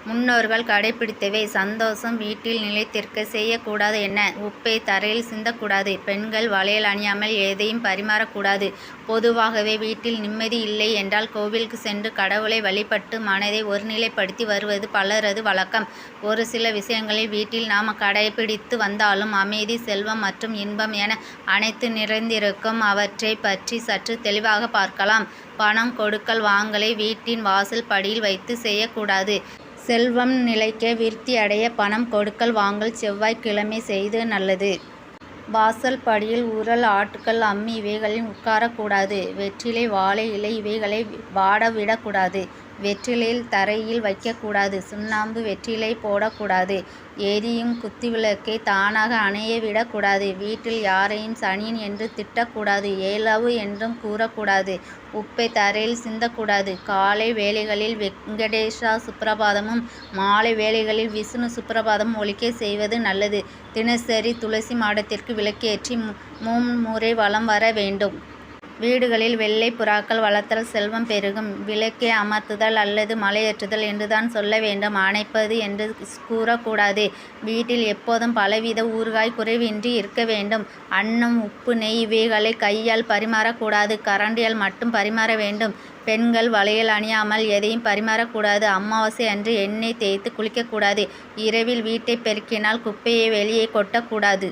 முன்னோர்கள் கடைபிடித்தவை. சந்தோஷம் வீட்டில் நிலைத்திருக்க செய்யக்கூடாது என்ன? உப்பை தரையில் சிந்தக்கூடாது. பெண்கள் வளையல் அணியாமல் எதையும் பரிமாறக்கூடாது. பொதுவாகவே வீட்டில் நிம்மதி இல்லை என்றால் கோவிலுக்கு சென்று கடவுளை வழிபட்டு மனதை ஒருநிலைப்படுத்தி வருவது பலரது வழக்கம். ஒரு சில விஷயங்களில் வீட்டில் நாம் கடைபிடித்து வந்தாலும் அமைதி, செல்வம் மற்றும் இன்பம் என அனைத்து நிறைந்திருக்கும். அவற்றை பற்றி சற்று தெளிவாக பார்க்கலாம். பணம் கொடுக்கல் வாங்கலை வீட்டின் வாசல் படியில் வைத்து செய்யக்கூடாது. செல்வம் நிலைக்க, விருத்தி அடைய பணம் கொடுக்கல் வாங்கல் செவ்வாய்க்கிழமை செய்து நல்லது. வாசல் படியில் உரல், ஆட்டுக்கல், அம்மி இவைகளில் உட்காரக்கூடாது. வெற்றிலை, வாழை இலை இவைகளை வாட விடக்கூடாது. வெற்றிலையில் தரையில் வைக்கக்கூடாது. சுண்ணாம்பு வெற்றிலை போடக்கூடாது. எரியும் குத்துவிளக்கை தானாக அணைய விடக்கூடாது. வீட்டில் யாரையும் சனியன் என்று திட்டக்கூடாது. ஏலவு என்றும் கூறக்கூடாது. உப்பை தரையில் சிந்தக்கூடாது. காலை வேளைகளில் வெங்கடேஷா சுப்ரபாதமும் மாலை வேளைகளில் விஷ்ணு சுப்ரபாதமும் ஒலிக்க செய்வது நல்லது. தினசரி துளசி மாடத்திற்கு விளக்கேற்றி 3 முறை வலம் வர வேண்டும். வீடுகளில் வெள்ளை புறாக்கள் வளர்த்தால் செல்வம் பெருகும். விளக்கை அமர்த்துதல் அல்லது மலையேற்றுதல் என்றுதான் சொல்ல வேண்டும், அணைப்பது என்று கூறக்கூடாது. வீட்டில் எப்போதும் பலவித ஊறுகாய் குறைவின்றி இருக்க வேண்டும். அன்னம், உப்பு, நெய் இவைகளை கையால் பரிமாறக்கூடாது. கரண்டியால் மட்டும் பரிமாற வேண்டும். பெண்கள் வளையல் அணியாமல் எதையும் பரிமாறக்கூடாது. அமாவாசை அன்று எண்ணெய் தேய்த்து குளிக்கக்கூடாது. இரவில் வீட்டை பெருக்கினால் குப்பையை வெளியே கொட்டக்கூடாது.